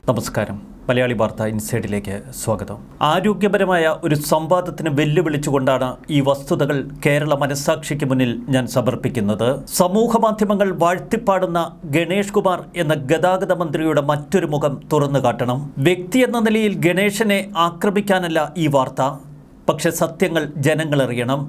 നമസ്കാരം. മലയാളി വാർത്ത ഇൻസൈഡിലേക്ക് സ്വാഗതം. ആരോഗ്യപരമായ ഒരു സംവാദത്തിന് വെല്ലുവിളിച്ചുകൊണ്ടാണ് ഈ വസ്തുതകൾ കേരള മനസ്സാക്ഷിക്ക് മുന്നിൽ ഞാൻ സമർപ്പിക്കുന്നത്. സമൂഹ മാധ്യമങ്ങൾ വാഴ്ത്തിപ്പാടുന്ന ഗണേഷ് കുമാർ എന്ന ഗതാഗത മന്ത്രിയുടെ മറ്റൊരു മുഖം തുറന്നു കാട്ടണം. വ്യക്തി എന്ന നിലയിൽ ഗണേശനെ ആക്രമിക്കാനല്ല ഈ വാർത്ത. പക്ഷെ സത്യങ്ങൾ ജനങ്ങളറിയണം.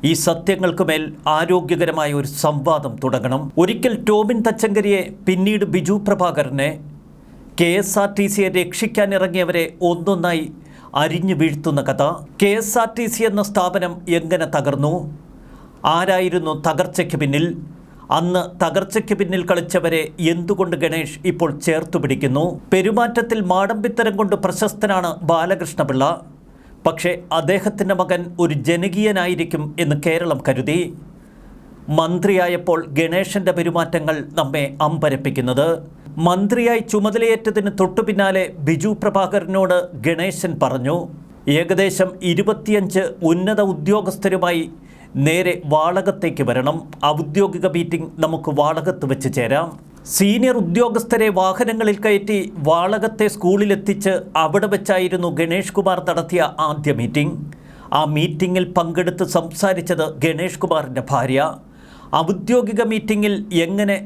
ഈ സത്യങ്ങൾക്കുമേൽ ആരോഗ്യകരമായ ഒരു സംവാദം തുടങ്ങണം. ഒരിക്കൽ ടോമിൻ തച്ചങ്കരിയെ, പിന്നീട് ബിജു പ്രഭാകരനെ, KSRTCയെ രക്ഷിക്കാനിറങ്ങിയവരെ ഒന്നൊന്നായി അരിഞ്ഞു വീഴ്ത്തുന്ന കഥ. KSRTC എന്ന സ്ഥാപനം എങ്ങനെ തകർന്നു? ആരായിരുന്നു തകർച്ചയ്ക്ക് പിന്നിൽ? അന്ന് തകർച്ചയ്ക്ക് പിന്നിൽ കളിച്ചവരെ എന്തുകൊണ്ട് ഗണേഷ് ഇപ്പോൾ ചേർത്തു പിടിക്കുന്നു? പെരുമാറ്റത്തിൽ മാടമ്പിത്തരം കൊണ്ട് പ്രശസ്തനാണ് ബാലകൃഷ്ണപിള്ള. പക്ഷേ അദ്ദേഹത്തിൻ്റെ മകൻ ഒരു ജനകീയനായിരിക്കും എന്ന് കേരളം കരുതി. മന്ത്രിയായപ്പോൾ ഗണേശൻ്റെ പെരുമാറ്റങ്ങൾ നമ്മെ അമ്പരപ്പിക്കുന്നത്. മന്ത്രിയായി ചുമതലയേറ്റതിന് തൊട്ടു പിന്നാലെ ബിജു പ്രഭാകരനോട് ഗണേശൻ പറഞ്ഞു, ഏകദേശം 25 ഉന്നത ഉദ്യോഗസ്ഥരുമായി നേരെ വാളകത്തേക്ക് വരണം. ഔദ്യോഗിക മീറ്റിംഗ് നമുക്ക് വാളകത്ത് വെച്ച് ചേരാം. സീനിയർ ഉദ്യോഗസ്ഥരെ വാഹനങ്ങളിൽ കയറ്റി വാളകത്തെ സ്കൂളിലെത്തിച്ച് അവിടെ വെച്ചായിരുന്നു ഗണേഷ് കുമാർ നടത്തിയ ആദ്യ മീറ്റിംഗ്. ആ മീറ്റിങ്ങിൽ പങ്കെടുത്ത് സംസാരിച്ചത് ഗണേഷ് കുമാറിൻ്റെ ഭാര്യ. ഔദ്യോഗിക മീറ്റിങ്ങിൽ എങ്ങനെ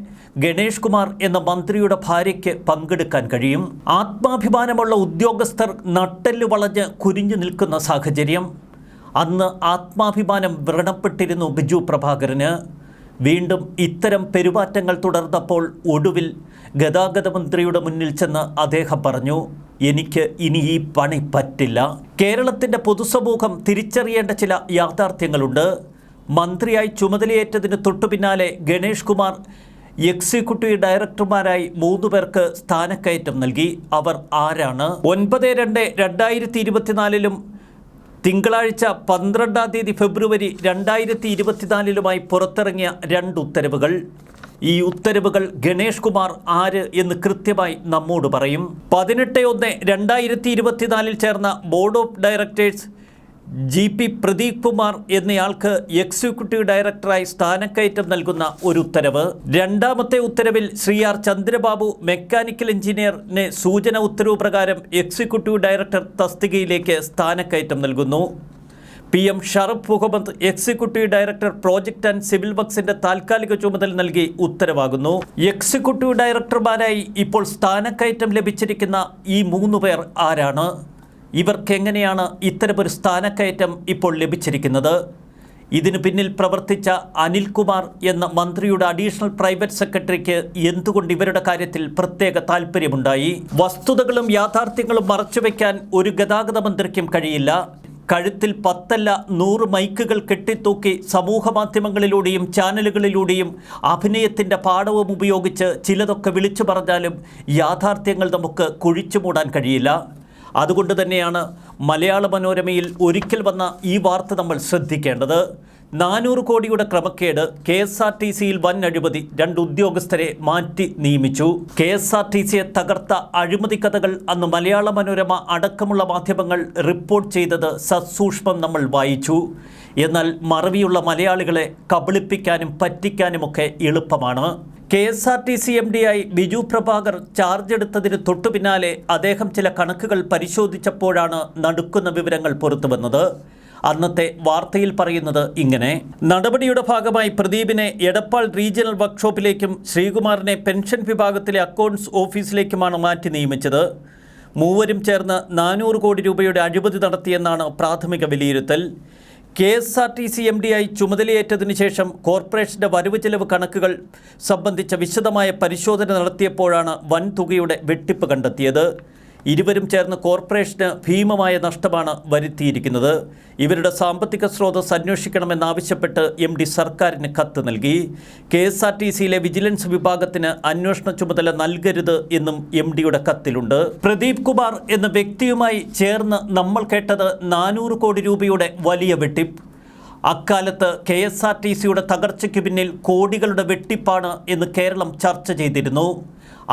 ഗണേഷ് കുമാർ എന്ന മന്ത്രിയുടെ ഭാര്യയ്ക്ക് പങ്കെടുക്കാൻ കഴിയും? ആത്മാഭിമാനമുള്ള ഉദ്യോഗസ്ഥർ നട്ടെല്ല് വളഞ്ഞ് കുനിഞ്ഞു നിൽക്കുന്ന സാഹചര്യം. അന്ന് ആത്മാഭിമാനം വ്രണപ്പെട്ടിരുന്നു ബിജു പ്രഭാകരന്. വീണ്ടും ഇത്തരം പെരുമാറ്റങ്ങൾ തുടർന്നപ്പോൾ ഒടുവിൽ ഗതാഗത മന്ത്രിയുടെ മുന്നിൽ ചെന്ന് അദ്ദേഹം പറഞ്ഞു, എനിക്ക് ഇനി ഈ പണി പറ്റില്ല. കേരളത്തിൻ്റെ പൊതുസമൂഹം തിരിച്ചറിയേണ്ട ചില യാഥാർത്ഥ്യങ്ങളുണ്ട്. മന്ത്രിയായി ചുമതലയേറ്റതിന് തൊട്ടു പിന്നാലെ ഗണേഷ് കുമാർ എക്സിക്യൂട്ടീവ് ഡയറക്ടർമാരായി 3 പേർക്ക് സ്ഥാനക്കയറ്റം നൽകി. അവർ ആരാണ്? 9/2/2024 തിങ്കളാഴ്ച 12 ഫെബ്രുവരി 2024 പുറത്തിറങ്ങിയ 2 ഉത്തരവുകൾ. ഈ ഉത്തരവുകൾ ഗണേഷ് കുമാർ ആര് എന്ന് കൃത്യമായി നമ്മോട് പറയും. 18/1/2024 ചേർന്ന board of directors GP Pradeep Kumar എന്നയാൾക്ക് എക്സിക്യൂട്ടീവ് ഡയറക്ടറായി സ്ഥാനക്കയറ്റം നൽകുന്ന ഒരു ഉത്തരവ്. രണ്ടാമത്തെ ഉത്തരവിൽ ശ്രീ ആർ ചന്ദ്രബാബു മെക്കാനിക്കൽ എഞ്ചിനീയറിനെ സൂചന ഉത്തരവ് പ്രകാരം എക്സിക്യൂട്ടീവ് ഡയറക്ടർ തസ്തികയിലേക്ക് സ്ഥാനക്കയറ്റം നൽകുന്നു. PM Sharaf Muhammad executive director project and civil വർക്സിന്റെ താൽക്കാലിക ചുമതല നൽകി ഉത്തരവാകുന്നു. എക്സിക്യൂട്ടീവ് ഡയറക്ടർമാരായി ഇപ്പോൾ സ്ഥാനക്കയറ്റം ലഭിച്ചിരിക്കുന്ന ഈ 3 പേർ ആരാണ്? ഇവർക്കെങ്ങനെയാണ് ഇത്തരമൊരു സ്ഥാനക്കയറ്റം ഇപ്പോൾ ലഭിച്ചിരിക്കുന്നത്? ഇതിനു പിന്നിൽ പ്രവർത്തിച്ച അനിൽകുമാർ എന്ന മന്ത്രിയുടെ അഡീഷണൽ പ്രൈവറ്റ് സെക്രട്ടറിക്ക് എന്തുകൊണ്ട് ഇവരുടെ കാര്യത്തിൽ പ്രത്യേക താല്പര്യമുണ്ടായി? വസ്തുതകളും യാഥാർത്ഥ്യങ്ങളും മറച്ചുവെക്കാൻ ഒരു ഗതാഗത മന്ത്രിക്കും കഴിയില്ല. കഴുത്തിൽ 10 അല്ല 100 മൈക്കുകൾ കെട്ടിത്തൂക്കി സമൂഹ മാധ്യമങ്ങളിലൂടെയും ചാനലുകളിലൂടെയും അഭിനയത്തിൻ്റെ പാഠവും ഉപയോഗിച്ച് ചിലതൊക്കെ വിളിച്ചു പറഞ്ഞാലും യാഥാർത്ഥ്യങ്ങൾ നമുക്ക് കുഴിച്ചു മൂടാൻ കഴിയില്ല. അതുകൊണ്ട് തന്നെയാണ് മലയാള മനോരമയിൽ ഒരിക്കൽ വന്ന ഈ വാർത്ത നമ്മൾ ശ്രദ്ധിക്കേണ്ടത്. 400 കോടിയുടെ ക്രമക്കേട്, KSRTCയിൽ വൻ അഴിമതി, 2 ഉദ്യോഗസ്ഥരെ മാറ്റി നിയമിച്ചു. KSRTCയെ തകർത്ത അഴിമതി കഥകൾ അന്ന് മലയാള മനോരമ അടക്കമുള്ള മാധ്യമങ്ങൾ റിപ്പോർട്ട് ചെയ്തത് സസൂക്ഷ്മം നമ്മൾ വായിച്ചു. എന്നാൽ മറവിയുള്ള മലയാളികളെ കബളിപ്പിക്കാനും പറ്റിക്കാനുമൊക്കെ എളുപ്പമാണ്. KSRTC MDയായി ബിജു പ്രഭാകർ ചാർജ് എടുത്തതിന് തൊട്ടു പിന്നാലെ അദ്ദേഹം ചില കണക്കുകൾ പരിശോധിച്ചപ്പോഴാണ് നടുക്കുന്ന വിവരങ്ങൾ പുറത്തുവന്നത്. അന്നത്തെ വാർത്തയിൽ പറയുന്നത് ഇങ്ങനെ: നടപടിയുടെ ഭാഗമായി പ്രദീപിനെ എടപ്പാൾ റീജിയണൽ വർക്ക്ഷോപ്പിലേക്കും ശ്രീകുമാറിനെ പെൻഷൻ വിഭാഗത്തിലെ അക്കൗണ്ട്സ് ഓഫീസിലേക്കുമാണ് മാറ്റി നിയമിച്ചത്. 3 ചേർന്ന് 400 കോടി രൂപയുടെ അഴിമതി നടത്തിയെന്നാണ് പ്രാഥമിക വിലയിരുത്തൽ. KSRTC MDയായി ചുമതലയേറ്റതിനു ശേഷം കോർപ്പറേഷൻ്റെ വരവ് ചെലവ് കണക്കുകൾ സംബന്ധിച്ച വിശദമായ പരിശോധന നടത്തിയപ്പോഴാണ് വൻതുകയുടെ വെട്ടിപ്പ് കണ്ടെത്തിയത്. ഇരുവരും ചേർന്ന് കോർപ്പറേഷന് ഭീമമായ നഷ്ടമാണ് വരുത്തിയിരിക്കുന്നത്. ഇവരുടെ സാമ്പത്തിക സ്രോതസ് അന്വേഷിക്കണമെന്നാവശ്യപ്പെട്ട് MD സർക്കാരിന് കത്ത് നൽകി. KSRTCയിലെ വിജിലൻസ് വിഭാഗത്തിന് അന്വേഷണ ചുമതല നൽകരുത് എന്നും MDയുടെ കത്തിലുണ്ട്. പ്രദീപ് കുമാർ എന്ന വ്യക്തിയുമായി ചേർന്ന് നമ്മൾ കേട്ടത് 400 കോടി രൂപയുടെ വലിയ വെട്ടിപ്പ്. അക്കാലത്ത് KSRTCയുടെ തകർച്ചയ്ക്ക് പിന്നിൽ കോടികളുടെ വെട്ടിപ്പാണ് എന്ന് കേരളം ചർച്ച ചെയ്തിരുന്നു.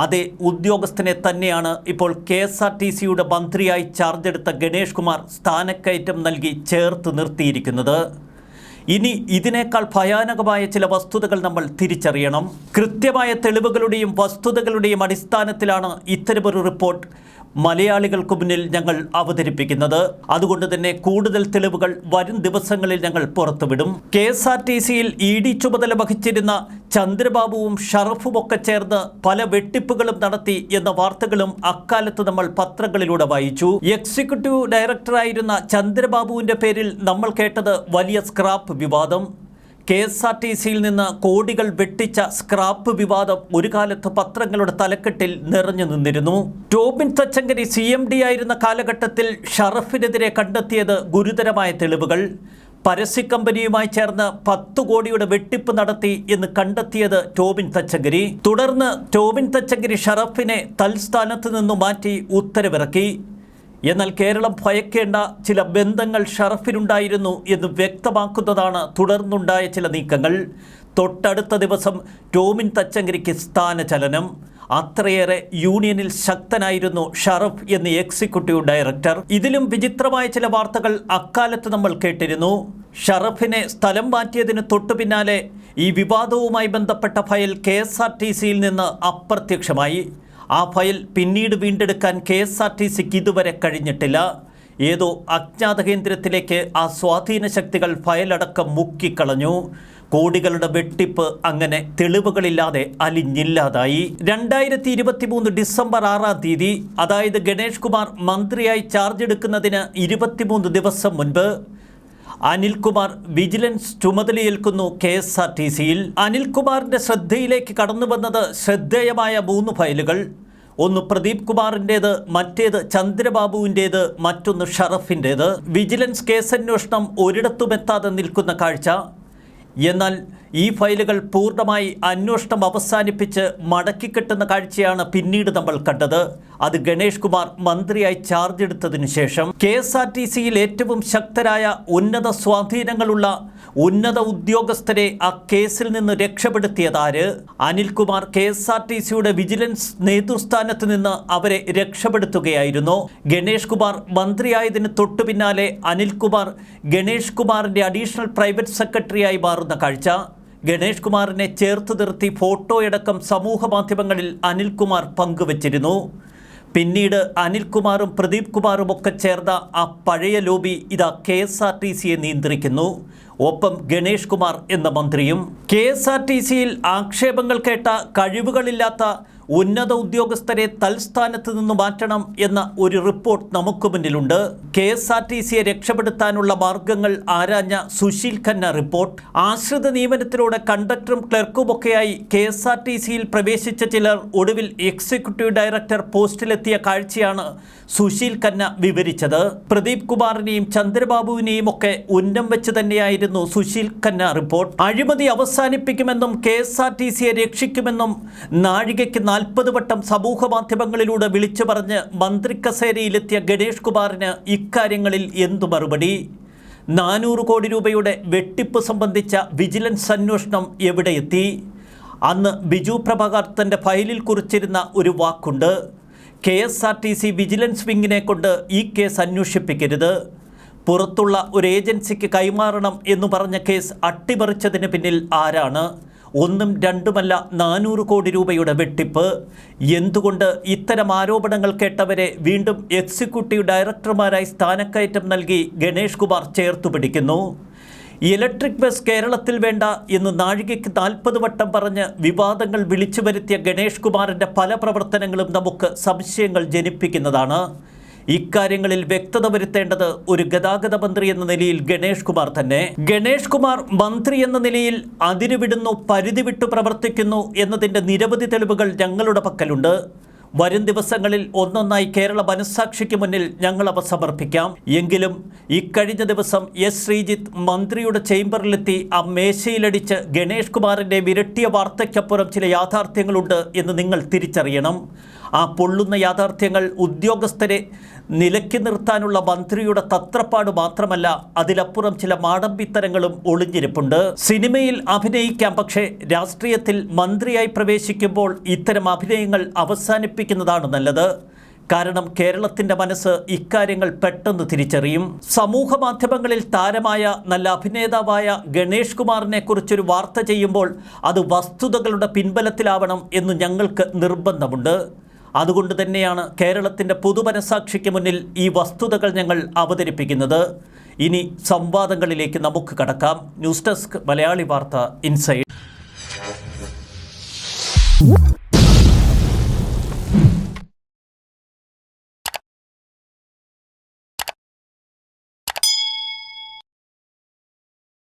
അതേ ഉദ്യോഗസ്ഥനെ തന്നെയാണ് ഇപ്പോൾ KSRTCയുടെ മന്ത്രിയായി ചാർജ് എടുത്ത ഗണേഷ് കുമാർ സ്ഥാനക്കയറ്റം നൽകി ചേർത്ത് നിർത്തിയിരിക്കുന്നത്. ഇനി ഇതിനേക്കാൾ ഭയാനകമായ ചില വസ്തുതകൾ നമ്മൾ തിരിച്ചറിയണം. കൃത്യമായ തെളിവുകളുടെയും വസ്തുതകളുടെയും അടിസ്ഥാനത്തിലാണ് ഇത്തരമൊരു റിപ്പോർട്ട് മലയാളികൾക്ക് മുന്നിൽ ഞങ്ങൾ അവതരിപ്പിക്കുന്നത്. അതുകൊണ്ട് തന്നെ കൂടുതൽ തെളിവുകൾ വരും ദിവസങ്ങളിൽ ഞങ്ങൾ പുറത്തുവിടും. KSRTCയിൽ ED ചുമതല വഹിച്ചിരുന്ന ചന്ദ്രബാബുവും ഷറഫുമൊക്കെ ചേർന്ന് പല വെട്ടിപ്പുകളും നടത്തി എന്ന വാർത്തകളും അക്കാലത്ത് നമ്മൾ പത്രങ്ങളിലൂടെ വായിച്ചു. എക്സിക്യൂട്ടീവ് ഡയറക്ടറായിരുന്ന ചന്ദ്രബാബുവിൻ്റെ പേരിൽ നമ്മൾ കേട്ടത് വലിയ സ്ക്രാപ്പ് വിവാദം. KSRTCയിൽ നിന്ന് കോടികൾ വെട്ടിച്ച സ്ക്രാപ്പ് വിവാദം ഒരു കാലത്ത് പത്രങ്ങളുടെ തലക്കെട്ടിൽ നിറഞ്ഞു നിന്നിരുന്നു. ടോബിൻ തച്ചങ്കരി CMD ആയിരുന്ന കാലഘട്ടത്തിൽ ഷറഫിനെതിരെ കണ്ടെത്തിയത് ഗുരുതരമായ തെളിവുകൾ. പരസ്യക്കമ്പനിയുമായി ചേർന്ന് 10 കോടിയുടെ വെട്ടിപ്പ് നടത്തി എന്ന് കണ്ടെത്തിയത് ടോബിൻ തച്ചങ്കരി. തുടർന്ന് ടോബിൻ തച്ചങ്കരി ഷറഫിനെ തൽസ്ഥാനത്ത് നിന്നു മാറ്റി ഉത്തരവിറക്കി. എന്നാൽ കേരളം ഭയക്കേണ്ട ചില ബന്ധങ്ങൾ ഷറഫിനുണ്ടായിരുന്നു എന്ന് വ്യക്തമാക്കുന്നതാണ് തുടർന്നുണ്ടായ ചില നീക്കങ്ങൾ. തൊട്ടടുത്ത ദിവസം ടോബിൻ തച്ചങ്കരിക്ക് സ്ഥാനചലനം. അത്രയേറെ യൂണിയനിൽ ശക്തനായിരുന്നു ഷറഫ് എന്ന എക്സിക്യൂട്ടീവ് ഡയറക്ടർ. ഇതിലും വിചിത്രമായ ചില വാർത്തകൾ അക്കാലത്ത് നമ്മൾ കേട്ടിരുന്നു. ഷറഫിനെ സ്ഥലം മാറ്റിയതിന് തൊട്ടു പിന്നാലെ ഈ വിവാദവുമായി ബന്ധപ്പെട്ട ഫയൽ KSRTCയിൽ നിന്ന് അപ്രത്യക്ഷമായി. ആ ഫയൽ പിന്നീട് വീണ്ടെടുക്കാൻ KSRTCക്ക് ഇതുവരെ കഴിഞ്ഞിട്ടില്ല. ഏതോ അജ്ഞാത കേന്ദ്രത്തിലേക്ക് ആ സ്വാധീന ശക്തികൾ ഫയലടക്കം മുക്കിക്കളഞ്ഞു. കോടികളുടെ വെട്ടിപ്പ് അങ്ങനെ തെളിവുകളില്ലാതെ അലിഞ്ഞില്ലാതായി. 2023 ഡിസംബർ 6-ാം തീയതി, അതായത് ഗണേഷ് കുമാർ മന്ത്രിയായി ചാർജ് എടുക്കുന്നതിന് 23 ദിവസം മുൻപ് അനിൽകുമാർ വിജിലൻസ് ചുമതലയേൽക്കുന്നു KSRTCയിൽ. അനിൽകുമാറിൻ്റെ ശ്രദ്ധയിലേക്ക് കടന്നു വന്നത് ശ്രദ്ധേയമായ 3 ഫയലുകൾ. ഒന്ന് പ്രദീപ് കുമാറിൻ്റേത്, മറ്റേത് ചന്ദ്രബാബുവിൻ്റേത്, മറ്റൊന്ന് ഷറഫിൻ്റേത്. വിജിലൻസ് കേസന്വേഷണം ഒരിടത്തുമെത്താതെ നിൽക്കുന്ന കാഴ്ച. എന്നാൽ ഈ ഫയലുകൾ പൂർണ്ണമായി അന്വേഷണം അവസാനിപ്പിച്ച് മടക്കിക്കെട്ടുന്ന കാഴ്ചയാണ് പിന്നീട് നമ്മൾ കണ്ടത്. അത് ഗണേഷ് കുമാർ മന്ത്രിയായി ചാർജ് എടുത്തതിനു ശേഷം. KSRTCയിൽ ഏറ്റവും ശക്തരായ ഉന്നത സ്വാധീനങ്ങളുള്ള ഉന്നത ഉദ്യോഗസ്ഥരെ ആ കേസിൽ നിന്ന് രക്ഷപ്പെടുത്തിയതാര്? അനിൽകുമാർ KSRTCയുടെ വിജിലൻസ് നേതൃസ്ഥാനത്ത് നിന്ന് അവരെ രക്ഷപ്പെടുത്തുകയായിരുന്നു. ഗണേഷ് കുമാർ മന്ത്രിയായതിന് തൊട്ടു പിന്നാലെ അനിൽകുമാർ ഗണേഷ് കുമാറിൻ്റെ അഡീഷണൽ പ്രൈവറ്റ് സെക്രട്ടറിയായി മാറുന്ന കാഴ്ച. ഗണേഷ് കുമാറിനെ ചേർത്ത് നിർത്തി ഫോട്ടോയടക്കം സമൂഹ മാധ്യമങ്ങളിൽ അനിൽകുമാർ പങ്കുവച്ചിരുന്നു. പിന്നീട് അനിൽകുമാറും പ്രദീപ് കുമാറും ഒക്കെ ചേർന്ന ആ പഴയ ലോബി ഇതാ KSRTCയെ നിയന്ത്രിക്കുന്നു. ഒപ്പം ഗണേഷ് കുമാർ എന്ന മന്ത്രിയും. KSRTCയിൽ ആക്ഷേപങ്ങൾ കേട്ട കഴിവുകളില്ലാത്ത ഉന്നത ഉദ്യോഗസ്ഥരെ തൽസ്ഥാനത്ത് നിന്ന് മാറ്റണം എന്ന ഒരു റിപ്പോർട്ട് നമുക്ക് മുന്നിലുണ്ട്. KSRTCയെ രക്ഷപ്പെടുത്താനുള്ള മാർഗങ്ങൾ ആരാഞ്ഞ സുശീൽ ഖന്ന റിപ്പോർട്ട്. ആശ്രിത നിയമനത്തിലൂടെ കണ്ടക്ടറും ക്ലർക്കുമൊക്കെയായി KSRTCയിൽ പ്രവേശിച്ച ചിലർ ഒടുവിൽ എക്സിക്യൂട്ടീവ് ഡയറക്ടർ പോസ്റ്റിലെത്തിയ കാഴ്ചയാണ് സുശീൽ ഖന്ന വിവരിച്ചത്. പ്രദീപ് കുമാറിനെയും ചന്ദ്രബാബുവിനെയും ഒക്കെ ഉന്നം വെച്ച് തന്നെയായിരുന്നു സുശീൽ ഖന്ന റിപ്പോർട്ട്. അഴിമതി അവസാനിപ്പിക്കുമെന്നും KSRTCയെ രക്ഷിക്കുമെന്നും നാഴികയ്ക്ക് 40 വട്ടം സമൂഹ മാധ്യമങ്ങളിലൂടെ വിളിച്ചു പറഞ്ഞ് മന്ത്രിക്കസേരയിലെത്തിയ ഗണേഷ് കുമാറിന് ഇക്കാര്യങ്ങളിൽ എന്തു മറുപടി? 400 കോടി രൂപയുടെ വെട്ടിപ്പ് സംബന്ധിച്ച വിജിലൻസ് അന്വേഷണം എവിടെയെത്തി? അന്ന് ബിജു പ്രഭാകർ തൻ്റെ ഫയലിൽ കുറിച്ചിരുന്ന ഒരു വാക്കുണ്ട്: KSRTC വിജിലൻസ് വിങ്ങിനെ കൊണ്ട് ഈ കേസ് അന്വേഷിപ്പിക്കരുത്, പുറത്തുള്ള ഒരു ഏജൻസിക്ക് കൈമാറണം എന്ന് പറഞ്ഞ കേസ് അട്ടിമറിച്ചതിന് പിന്നിൽ ആരാണ്? ഒന്നും രണ്ടുമല്ല, 400 കോടി രൂപയുടെ വെട്ടിപ്പ്. എന്തുകൊണ്ട് ഇത്തരം ആരോപണങ്ങൾ കേട്ടവരെ വീണ്ടും എക്സിക്യൂട്ടീവ് ഡയറക്ടർമാരായി സ്ഥാനക്കയറ്റം നൽകി ഗണേഷ് കുമാർ ചേർത്തു പിടിക്കുന്നു? ഇലക്ട്രിക് ബസ് കേരളത്തിൽ വേണ്ട എന്ന് നാഴികയ്ക്ക് 40 വട്ടം പറഞ്ഞ് വിവാദങ്ങൾ വിളിച്ചു വരുത്തിയ ഗണേഷ് കുമാറിൻ്റെ പല പ്രവർത്തനങ്ങളും നമുക്ക് സംശയങ്ങൾ ജനിപ്പിക്കുന്നതാണ്. ഇക്കാര്യങ്ങളിൽ വ്യക്തത വരുത്തേണ്ടത് ഒരു ഗതാഗത മന്ത്രി എന്ന നിലയിൽ ഗണേഷ് കുമാർ തന്നെ. ഗണേഷ് കുമാർ മന്ത്രി എന്ന നിലയിൽ അതിരുവിടുന്നു, പരിധി വിട്ടു പ്രവർത്തിക്കുന്നു എന്നതിൻ്റെ നിരവധി തെളിവുകൾ ഞങ്ങളുടെ പക്കലുണ്ട്. വരും ദിവസങ്ങളിൽ ഒന്നൊന്നായി കേരള മനസ്സാക്ഷിക്ക് മുന്നിൽ ഞങ്ങളവ സമർപ്പിക്കാം. എങ്കിലും ഇക്കഴിഞ്ഞ ദിവസം ശ്രീജിത്ത് മന്ത്രിയുടെ ചേംബറിലെത്തി ആ മേശയിലടിച്ച് ഗണേഷ് കുമാറിൻ്റെ വിരട്ടിയ വാർത്തയ്ക്കപ്പുറം ചില യാഥാർത്ഥ്യങ്ങളുണ്ട് എന്ന് നിങ്ങൾ തിരിച്ചറിയണം. ആ പൊള്ളുന്ന യാഥാർത്ഥ്യങ്ങൾ ഉദ്യോഗസ്ഥരെ നിലയ്ക്ക് നിർത്താനുള്ള മന്ത്രിയുടെ തത്രപ്പാട് മാത്രമല്ല, അതിലപ്പുറം ചില മാടമ്പിത്തരങ്ങളും ഒളിഞ്ഞിരിപ്പുണ്ട്. സിനിമയിൽ അഭിനയിക്കാം, പക്ഷേ രാഷ്ട്രീയത്തിൽ മന്ത്രിയായി പ്രവേശിക്കുമ്പോൾ ഇത്തരം അഭിനയങ്ങൾ അവസാനിപ്പിക്കുന്നതാണ് നല്ലത്. കാരണം കേരളത്തിൻ്റെ മനസ്സ് ഇക്കാര്യങ്ങൾ പെട്ടെന്ന് തിരിച്ചറിയും. സമൂഹ മാധ്യമങ്ങളിൽ താരമായ നല്ല അഭിനേതാവായ ഗണേഷ് കുമാറിനെ കുറിച്ചൊരു വാർത്ത ചെയ്യുമ്പോൾ അത് വസ്തുതകളുടെ പിൻബലത്തിലാവണം എന്ന് ഞങ്ങൾക്ക് നിർബന്ധമുണ്ട്. അതുകൊണ്ട് തന്നെയാണ് കേരളത്തിൻ്റെ പൊതുമനസാക്ഷിക്ക് മുന്നിൽ ഈ വസ്തുതകൾ ഞങ്ങൾ അവതരിപ്പിക്കുന്നത്. ഇനി സംവാദങ്ങളിലേക്ക് നമുക്ക് കടക്കാം. ന്യൂസ് ഡെസ്ക് മലയാളി വാർത്ത ഇൻസൈഡ്.